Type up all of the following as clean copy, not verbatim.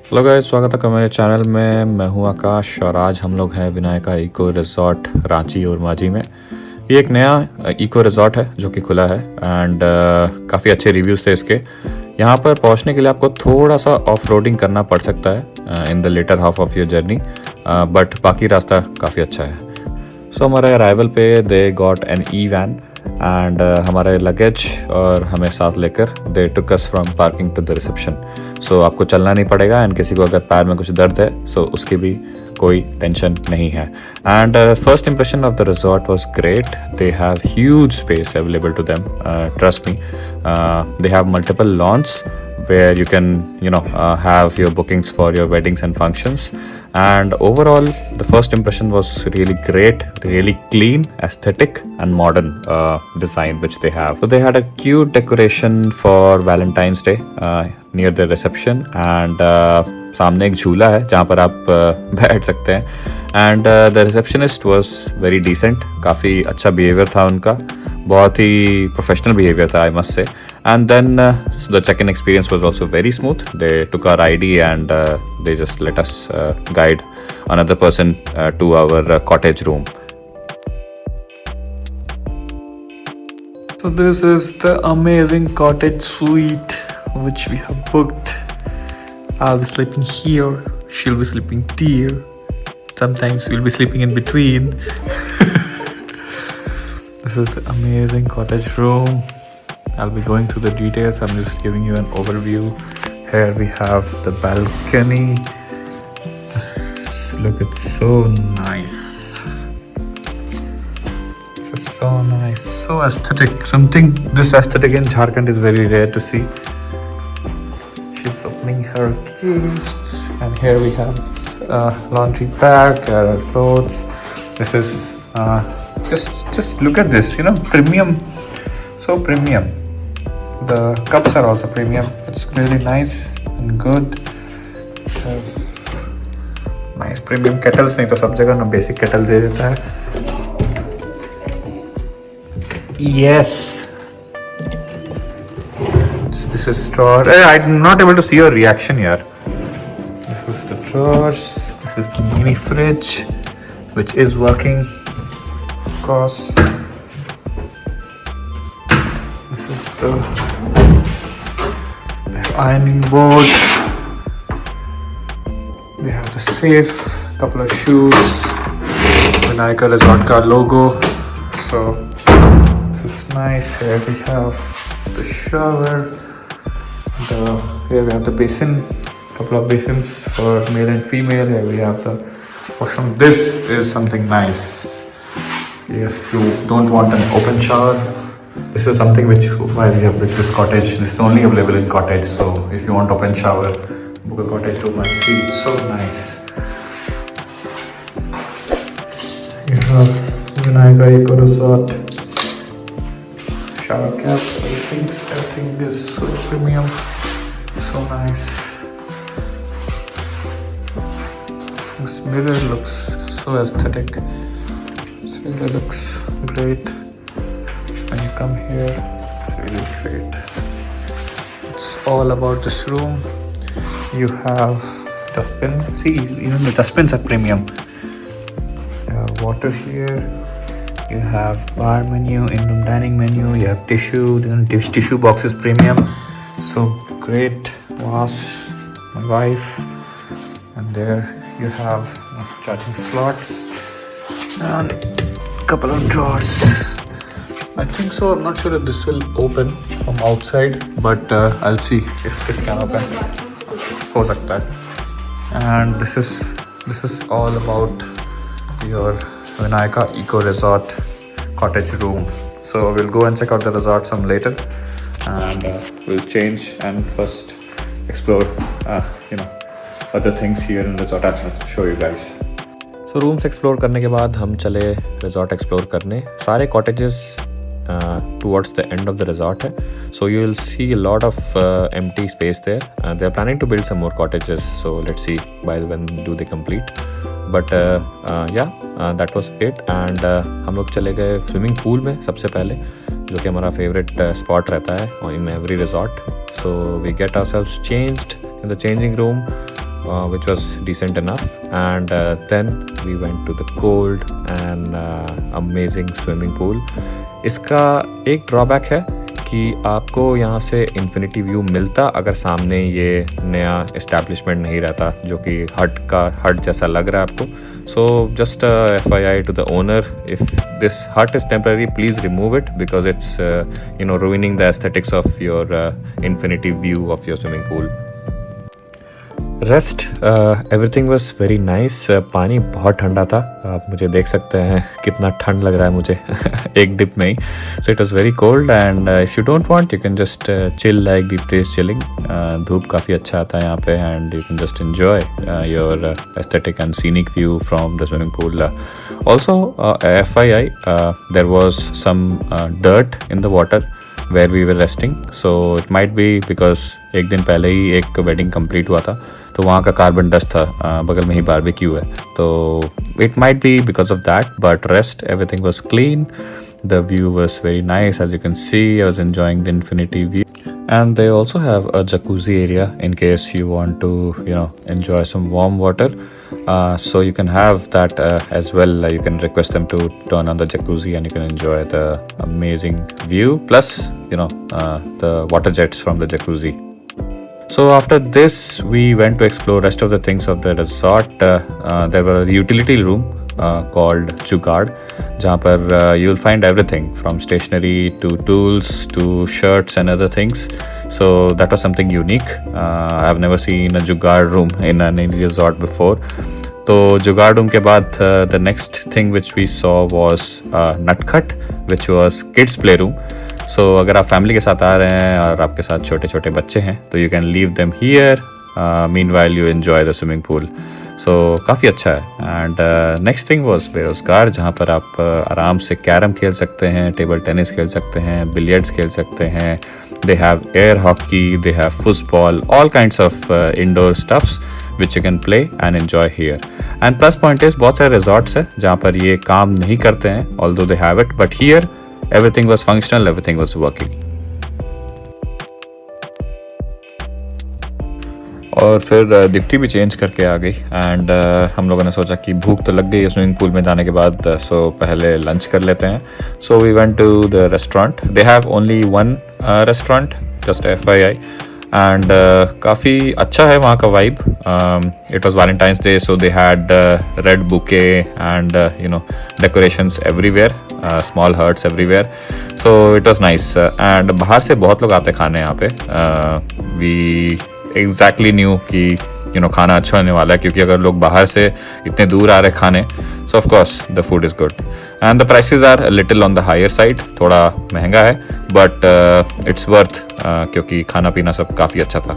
Hello guys, स्वागत है मेरे चैनल में। मैं हूं आकाश और आज हम लोग हैं विनायका इको रिजॉर्ट रांची और माजी में। ये एक नया इको रिजॉर्ट है जो कि खुला है एंड काफ़ी अच्छे रिव्यूज़ थे इसके। यहाँ पर पहुँचने के लिए आपको थोड़ा सा ऑफ रोडिंग करना पड़ सकता है in the later half of your journey, but बाकी रास्ता काफ़ी अच्छा है। सो हमारे अराइवल पे they got an E van and हमारे लगेज और हमें साथ लेकर they took us from parking to the reception. So आपको चलना नहीं पड़ेगा एंड किसी को अगर पैर में कुछ दर्द है सो उसकी भी कोई टेंशन नहीं है। And first impression of the resort was great. They have huge space available to them, trust me. They have multiple lawns where you can have your bookings for your weddings and functions. And overall the first impression was really great, really clean, aesthetic and modern design which they have. So they had a cute decoration for Valentine's Day near the reception and सामने एक झूला है जहाँ पर आप बैठ सकते हैं। And the receptionist was very decent, काफ़ी अच्छा बिहेवियर था उनका, बहुत ही प्रोफेशनल बिहेवियर था I must say. And then the check in experience was also very smooth. They took our ID and they just let us guide another person to our cottage room. So this is the amazing cottage suite which we have booked. I'll be sleeping here, she'll be sleeping there. Sometimes we'll be sleeping in between. This is the amazing cottage room. I'll be going through the details. I'm just giving you an overview. Here we have the balcony. Just look, it's so nice. This is so nice, so aesthetic. Something this aesthetic in Jharkhand is very rare to see. She's opening her gates, and here we have laundry bag, clothes. This is just look at this, premium, so premium. The cups are also premium. It's really nice and good. There's nice premium kettles. नहीं तो सब जगह ना basic kettle दे देता है. Yes. This is drawer. I'm not able to see your reaction here. This is the drawers. This is the mini fridge, which is working, of course. This is the ironing board. They have the safe, couple of shoes, Vinayaka Resort ka logo. So this is nice. Here we have the shower. Here we have the basin, couple of basins for male and female. Here we have the washroom. This is something nice. If you don't want an open shower, this is something why we have built this cottage. This is only available in cottage. So if you want open shower, book a cottage room and feel so nice. You have Vinayaka Eco Resort. Shower caps, everything is so premium, so nice. This mirror looks so aesthetic. This mirror looks great. When you come here, it's really great. It's all about this room. You have dustbin. See, even the dustbins are premium. You have water here. You have bar menu, in-room dining menu. You have tissue. Then tissue box is premium. So great. Vase, my wife, and there you have charging slots and couple of drawers. I think so. I'm not sure if this will open from outside, but I'll see if this can open. हो सकता है. And this is all about your Vinayaka Eco Resort cottage room. So we'll go and check out the resort some later, and we'll change and first explore other things here in resort. I'll show you guys. So rooms explore करने के बाद हम चले resort explore करने। सारे cottages towards the end of the resort है, so you will see a lot of empty space there. They are planning to build some more cottages, so let's see by when do they complete. But yeah that was it. And हम लोग चले गए swimming pool में सबसे पहले, जो कि हमारा फेवरेट स्पॉट रहता है in every resort. So we get ourselves changed in the changing room which was decent enough. And then we went to the cold and amazing swimming pool. इसका एक ड्रॉबैक है कि आपको यहाँ से इन्फिनिटी व्यू मिलता अगर सामने ये नया इस्टेब्लिशमेंट नहीं रहता, जो कि हट जैसा लग रहा है आपको. So just FYI to the owner, if this hut is temporary, please remove it because it's ruining the aesthetics of your infinity view of your swimming pool. Rest everything was very nice. पानी बहुत ठंडा था, आप मुझे देख सकते हैं कितना ठंड लग रहा है मुझे एक डिप में ही. So it was very cold and if you don't want you can just chill like the place chilling. धूप काफ़ी अच्छा आता है यहाँ पे and you can just enjoy your aesthetic and scenic view from the swimming pool. Also FYI there was some dirt in the water where we were resting, so it might be because एक दिन पहले ही एक wedding complete हुआ था, तो वहाँ का carbon dust था, बगल में ही बारबेक्यू है, तो it might be because of that, but rest everything was clean. The view was very nice, as you can see. I was enjoying the infinity view, and they also have a jacuzzi area in case you want to enjoy some warm water. So you can have that as well. You can request them to turn on the jacuzzi and you can enjoy the amazing view, plus the water jets from the jacuzzi. So after this we went to explore rest of the things of the resort. There was a utility room called Jugaad, जहाँ पर you'll find everything from stationery to tools to shirts and other things. So that was something unique. I've never seen a Jugaad room in any resort before. तो Jugaad room के बाद the next thing which we saw was Nutcut, which was kids playroom. So अगर आप family के साथ आ रहे हैं और आपके साथ छोटे छोटे बच्चे हैं तो you can leave them here, meanwhile you enjoy the swimming pool. So काफ़ी अच्छा है. एंड नेक्स्ट थिंग वाज बेरोजगार, जहाँ पर आप आराम से कैरम खेल सकते हैं, टेबल टेनिस खेल सकते हैं, बिलियर्ड्स खेल सकते हैं. They have air hockey, they have football, all kinds of indoor stuffs which you can play and enjoy here. And plus point is बहुत सारे रिजॉर्ट्स हैं जहाँ पर ये काम नहीं करते हैं, although they have it, but here everything was functional, everything was working. और फिर डिप्टी भी चेंज करके आ गई एंड हम लोगों ने सोचा कि भूख तो लग गई है स्विमिंग पूल में जाने के बाद, सो पहले लंच कर लेते हैं. So we went to the restaurant. They have only one restaurant, just FYI. And काफ़ी अच्छा है वहाँ का vibe. It was Valentine's day, so they had red bouquet and decorations everywhere, small hearts everywhere. So it was nice. And बाहर से बहुत लोग आते खाने यहाँ पे. वी एग्जैक्टली न्यू कि खाना अच्छा होने वाला है, क्योंकि अगर लोग बाहर से इतने दूर आ रहे खाने, so of course the food is good and the prices are little on the higher side. थोड़ा महंगा है बट इट्स वर्थ, क्योंकि खाना पीना सब काफ़ी अच्छा था.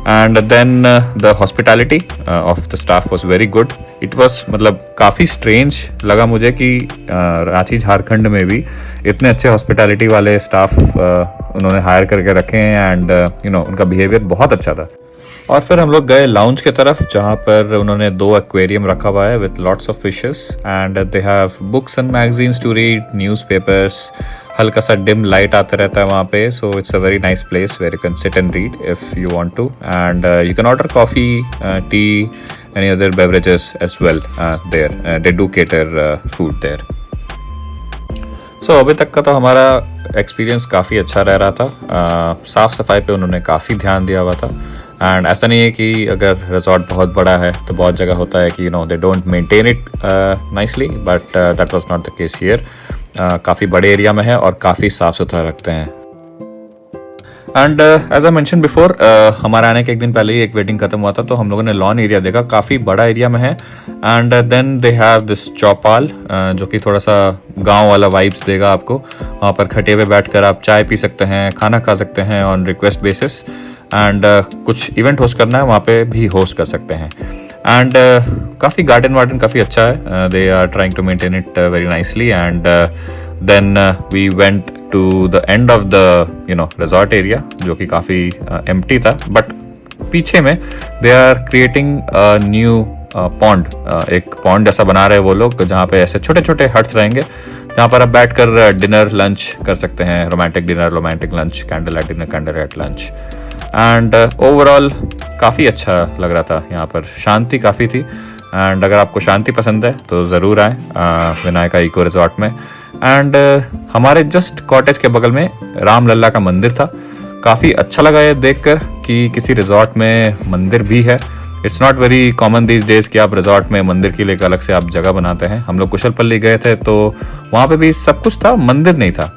And then the hospitality of the staff was very good. It was मतलब काफ़ी स्ट्रेंज लगा मुझे कि रांची झारखंड में भी इतने अच्छे हॉस्पिटैलिटी वाले स्टाफ उन्होंने हायर करके रखे हैं एंड उनका बिहेवियर बहुत अच्छा था. और फिर हम लोग गए लाउंज की तरफ, जहाँ पर उन्होंने 2 एक्वेरियम रखा हुआ है with lots of fishes and they have books and magazines to read, newspapers. हल्का सा डिम लाइट आता रहता है वहाँ पे, so it's a very nice place where you can sit and read if you want to. And you can order coffee, tea, any other beverages as well there. They do cater food there. So अभी तक का तो हमारा experience काफ़ी अच्छा रह रहा था. साफ़ सफाई पे उन्होंने काफ़ी ध्यान दिया हुआ था. एंड ऐसा नहीं है कि अगर रिजॉर्ट बहुत बड़ा है तो बहुत जगह होता है कि they don't maintain it nicely, but that was not the case here. काफ़ी बड़े एरिया में है और काफ़ी साफ़ सुथरा रखते हैं. And as I mention before, हमारे आने के एक दिन पहले ही एक वेडिंग खत्म हुआ था, तो हम लोगों ने लॉन एरिया देखा, काफ़ी बड़ा एरिया में है. And then they have this chaupal, जो कि थोड़ा सा गांव वाला वाइब्स देगा आपको. वहाँ पर खटे हुए बैठकर आप चाय पी सकते हैं, खाना खा सकते हैं ऑन रिक्वेस्ट बेसिस. एंड कुछ इवेंट होस्ट करना है वहाँ पे भी होस्ट कर सकते हैं. एंड काफ़ी गार्डन काफ़ी अच्छा है. They are trying to maintain it very nicely. And then we went to the end of the resort area, जो कि काफ़ी एम्प्टी था, बट पीछे में they are creating new pond. एक पॉन्ड जैसा बना रहे हैं वो लोग, जहाँ पे ऐसे छोटे छोटे हट्स रहेंगे जहाँ पर आप बैठकर डिनर लंच कर सकते हैं. Romantic dinner, romantic lunch, candle light dinner, candle light lunch. And overall काफ़ी अच्छा लग रहा था यहाँ पर, शांति काफ़ी थी। एंड अगर आपको शांति पसंद है तो ज़रूर आएँ विनायका इको रिजॉर्ट में। एंड हमारे जस्ट कॉटेज के बगल में राम लल्ला का मंदिर था। काफ़ी अच्छा लगा ये देखकर कि किसी रिजॉर्ट में मंदिर भी है। It's not very common these days कि आप रिजॉर्ट में मंदिर के लिए एक अलग से आप जगह बनाते हैं। हम लोग कुशलपल्ली गए थे तो वहाँ पे भी सब कुछ था, मंदिर नहीं था।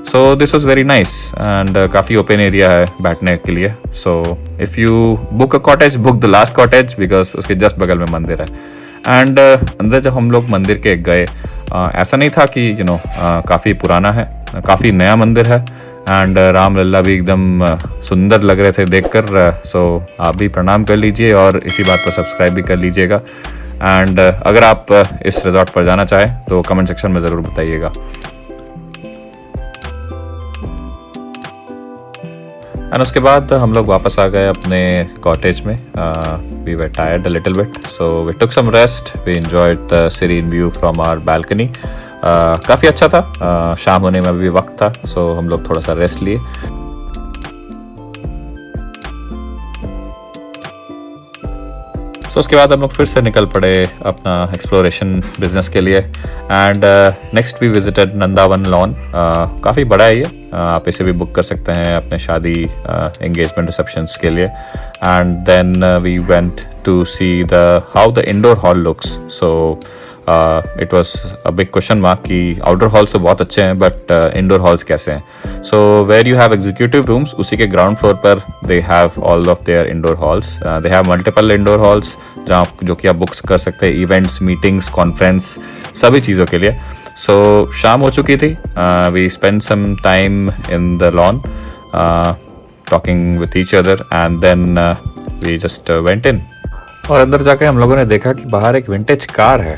So this was very nice and काफ़ी ओपन एरिया है बैठने के लिए। So if you book a cottage, book the last cottage because उसके जस्ट बगल में मंदिर है। एंड अंदर जब हम लोग मंदिर के गए, ऐसा नहीं था कि काफ़ी पुराना है, काफ़ी नया मंदिर है। एंड राम लल्ला भी एकदम सुंदर लग रहे थे देखकर। सो आप भी प्रणाम कर लीजिए और इसी बात पर सब्सक्राइब भी कर लीजिएगा। एंड अगर आप इस रिजॉर्ट पर जाना चाहें तो कमेंट सेक्शन में ज़रूर बताइएगा। एंड उसके बाद हम लोग वापस आ गए अपने कॉटेज में। We were tired a little bit, so we took some rest. We enjoyed the serene view from our balcony. काफ़ी अच्छा था। शाम होने में भी वक्त था, सो हम लोग थोड़ा सा रेस्ट लिए। उसके बाद हम लोग फिर से निकल पड़े अपना एक्सप्लोरेशन बिजनेस के लिए। And next we visited Nandavan lawn. काफ़ी बड़ा है ये, आप इसे भी बुक कर सकते हैं अपने शादी एंगेजमेंट रिसेप्शंस के लिए। And then we went to see the how the indoor hall looks. So it was a big question mark कि आउटडोर हॉल्स तो बहुत अच्छे हैं बट इंडोर हॉल्स कैसे हैं। So where you have executive rooms, उसी के ग्राउंड फ्लोर पर they have all of their indoor halls. They have multiple indoor halls जहाँ जो कि आप बुक्स कर सकते हैं इवेंट्स, मीटिंग्स, कॉन्फ्रेंस, सभी चीज़ों के लिए। सो शाम हो चुकी थी। We spend some time in the lawn talking with each other and then we just went in. और अंदर जाके हम लोगों ने देखा कि बाहर एक विंटेज कार है।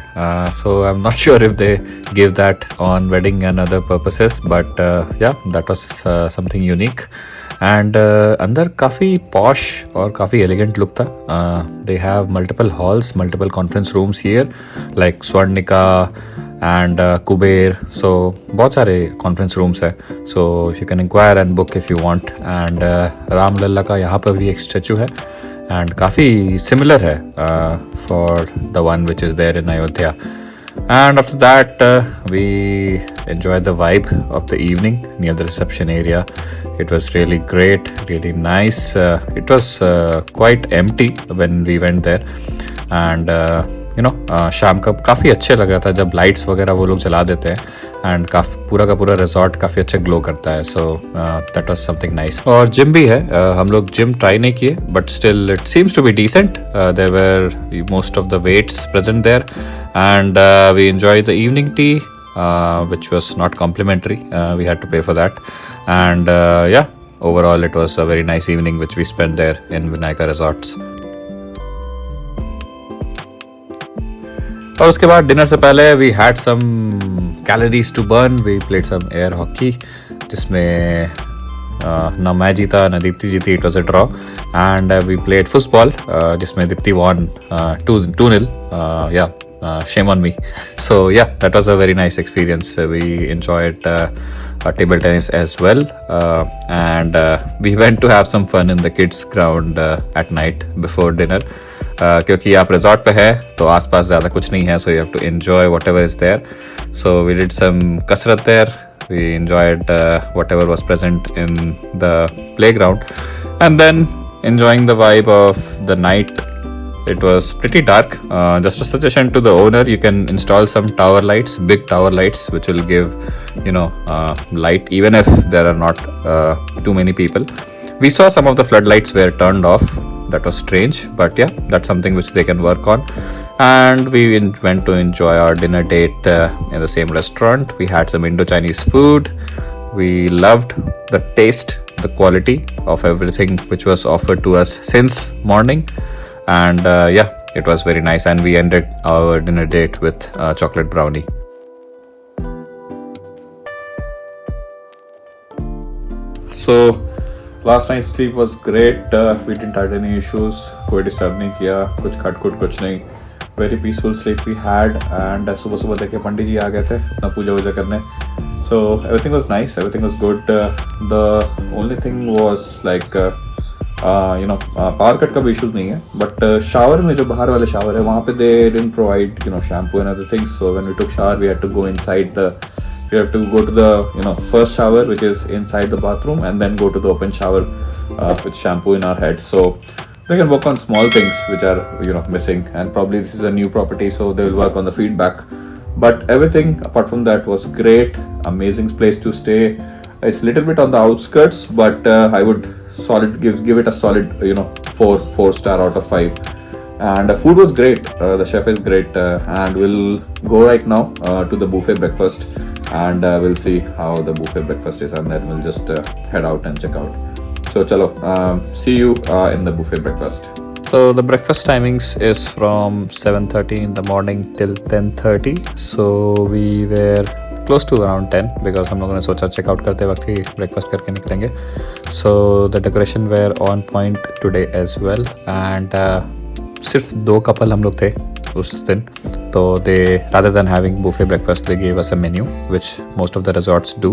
So I am not sure if they give that on wedding and other purposes, but yeah that was something unique. And अंदर काफ़ी पॉश और काफ़ी एलिगेंट लुक था। They have multiple halls, multiple conference rooms here like Swarnika and Kuber. So बहुत सारे conference rooms है। So you can inquire and book if you want. And Ram Lalla का यहाँ पर भी एक स्टैचू है एंड काफ़ी सिमिलर है for the one which is there in Ayodhya. And after that, we enjoyed the vibe of the evening near the reception area. It was really great, really nice. It was quite empty when we went there. And शाम का काफ़ी अच्छे लग रहा था जब lights वगैरह वो लोग जला देते हैं एंड काफ़ी पूरा का पूरा रिजॉर्ट काफ़ी अच्छा ग्लो करता है। So that was something nice. और जिम भी है। हम लोग जिम ट्राई नहीं किए but still it seems to be decent. There were most of the weights present there and we enjoyed the evening tea which was not complimentary. We had to pay for that. And yeah, overall it was a very nice evening which we spent there in Vinayaka Resorts. और उसके बाद dinner से पहले we had some calories to burn. We played some air hockey जिसमें ना मैं जीता ना दीप्ति जीती. It was a draw. And we played football जिसमें Deepti won 2-0. Yeah. Shame on me. So yeah, that was a very nice experience. We enjoyed table tennis as well, and we went to have some fun in the kids ground at night before dinner. क्योंकि आप resort पे है तो आसपास ज़्यादा कुछ नहीं है, so you have to enjoy whatever is there. So we did some कसरत there. We enjoyed whatever was present in the playground, and then enjoying the vibe of the night. It was pretty dark. Just a suggestion to the owner, you can install some tower lights, big tower lights, which will give light even if there are not too many people. We saw some of the floodlights were turned off. That was strange, but yeah, that's something which they can work on. And we went to enjoy our dinner date in the same restaurant. We had some Indo-Chinese food. We loved the taste, the quality of everything which was offered to us since morning. And yeah, it was very nice. And we ended our dinner date with chocolate brownie. So last night's sleep was great. We didn't have any issues. कोई disturb नहीं किया, कुछ खटखुट कुछ नहीं. Very peaceful sleep we had. And सुबह सुबह देखे पंडित जी आ गए थे अपना पूजा वूजा करने. So everything was nice. Everything was good. The only thing was like power cut का भी इशूज़ नहीं है, बट शावर में जो बाहर वाले शावर है वहाँ पे they didn't provide shampoo and other things. So when we took shower we had to go inside the we have to go to the first shower which is inside the bathroom and then go to the open shower with shampoo in our head. So they can work on small things which are missing, and probably this is a new property so they will work on the feedback, but everything apart from that was great. Amazing place to stay. It's a little bit on the outskirts, but I would give it a solid 4 star out of 5. And the food was great. The chef is great, and we'll go right now to the buffet breakfast, and we'll see how the buffet breakfast is, and then we'll just head out and check out. So chalo, see you in the buffet breakfast. So the breakfast timings is from 7:30 in the morning till 10:30. So we were close to around 10 because हम लोगों ने सोचा checkout करते वक्त ही breakfast करके निकलेंगे. So the decoration were on point today as well, and सिर्फ 2 couple हम लोग थे उस दिन, तो दे rather than having buffet breakfast they gave us a menu which most of the resorts do.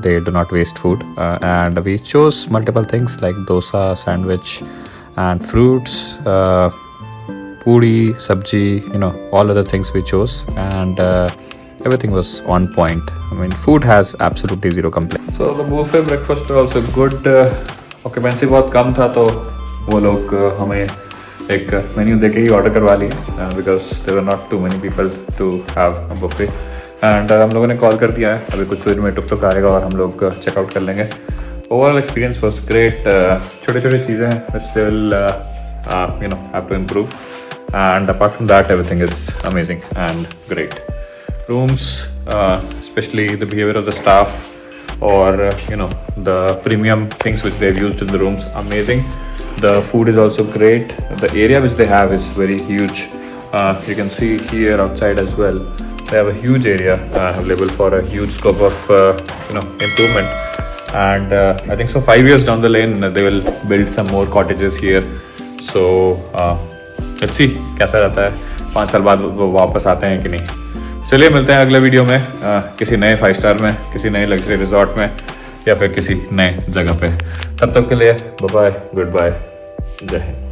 They do not waste food, and we chose multiple things like dosa, sandwich and fruits, puri, sabji, all other things we chose, and everything was on point. I mean, food has absolutely zero complaint. So the buffet breakfast was also good. Occupancy बहुत कम था तो वो लोग हमें एक menu देके ही order करवा लिया because there were not too many people to have a buffet. And हम लोगों ने कॉल कर दिया है, अभी कुछ देर में टुक आएगा और हम लोग चेकआउट कर लेंगे. Overall experience was great. छोटी छोटी चीज़ें हैं which they will have to improve, and apart from that everything is amazing and great. Rooms, especially the behaviour of the staff और the premium things which they've used in the rooms, amazing. The food is also great. The area which they have is very huge. You can see here outside as well. They have a huge area available for a huge scope of improvement. And I think so 5 years down the lane they will build some more cottages here. So let's see कैसा रहता है. 5 साल बाद वो वापस आते हैं कि नहीं. चलिए मिलते हैं अगले वीडियो में किसी नए 5 स्टार में, किसी नए लग्जरी रिजॉर्ट में, या फिर किसी नए जगह पे. तब तक के लिए बाय बाय, गुड बाय, जय हिंद.